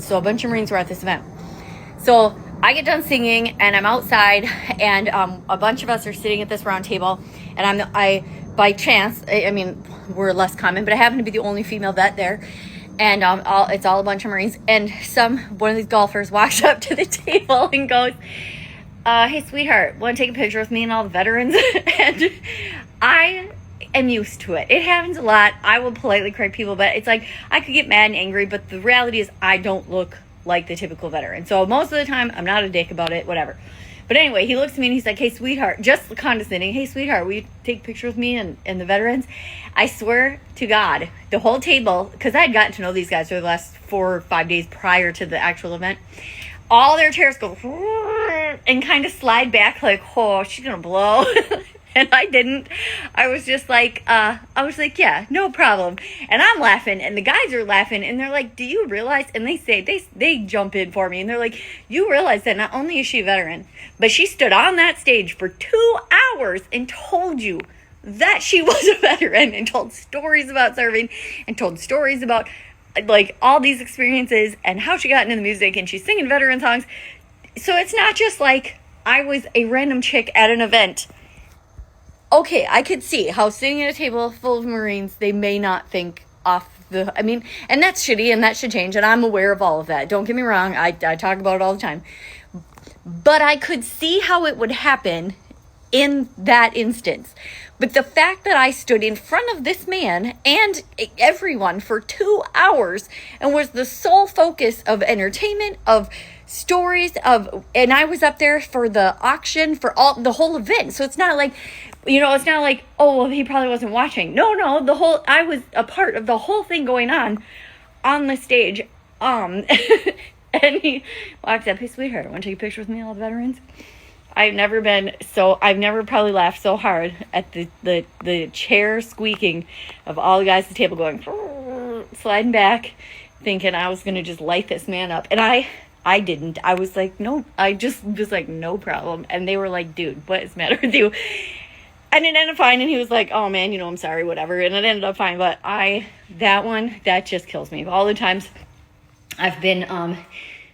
So a bunch of Marines were at this event. So I get done singing and I'm outside, and a bunch of us are sitting at this round table, and I by chance, I mean, we're less common, but I happen to be the only female vet there, and it's all a bunch of Marines, and one of these golfers walks up to the table and goes, hey sweetheart, want to take a picture with me and all the veterans? And I am used to it. It happens a lot. I will politely correct people, but it's like I could get mad and angry, but the reality is I don't look like the typical veteran. So most of the time I'm not a dick about it, whatever. But anyway, he looks at me and he's like, hey sweetheart, just condescending, hey sweetheart, will you take a picture with me and the veterans? I swear to God, the whole table, because I had gotten to know these guys for the last 4 or 5 days prior to the actual event, all their chairs go and kind of slide back like, oh, she's gonna blow. And I didn't. I was just like, yeah, no problem. And I'm laughing, and the guys are laughing, and they're like, do you realize? And they jump in for me, and they're like, you realize that not only is she a veteran, but she stood on that stage for 2 hours and told you that she was a veteran, and told stories about serving, and told stories about like all these experiences and how she got into the music, and she's singing veteran songs. So it's not just like I was a random chick at an event. Okay, I could see how sitting at a table full of Marines, they may not think and that's shitty, and that should change, and I'm aware of all of that. Don't get me wrong, I talk about it all the time. But I could see how it would happen in that instance. But the fact that I stood in front of this man and everyone for 2 hours and was the sole focus of entertainment, of stories, and I was up there for the auction, for the whole event. So it's not like, oh, well, he probably wasn't watching. No, I was a part of the whole thing going on the stage. And he walks up, hey sweetheart, want to take a picture with me and all the veterans? I've never probably laughed so hard at the chair squeaking of all the guys at the table going, sliding back, thinking I was going to just light this man up. And I didn't. I was like, no, I just was like, no problem. And they were like, dude, what is the matter with you? And it ended up fine. And he was like, oh man, I'm sorry, whatever. And it ended up fine. But that just kills me. All the times I've been,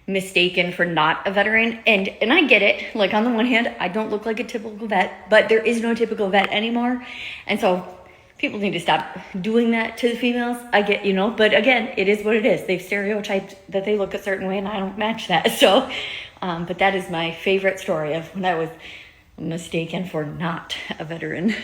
mistaken for not a veteran, and I get it. Like, on the one hand, I don't look like a typical vet, but there is no typical vet anymore, and so people need to stop doing that to the females. I get, but again, it is what it is. They've stereotyped that they look a certain way, and I don't match that. So but that is my favorite story of when I was mistaken for not a veteran.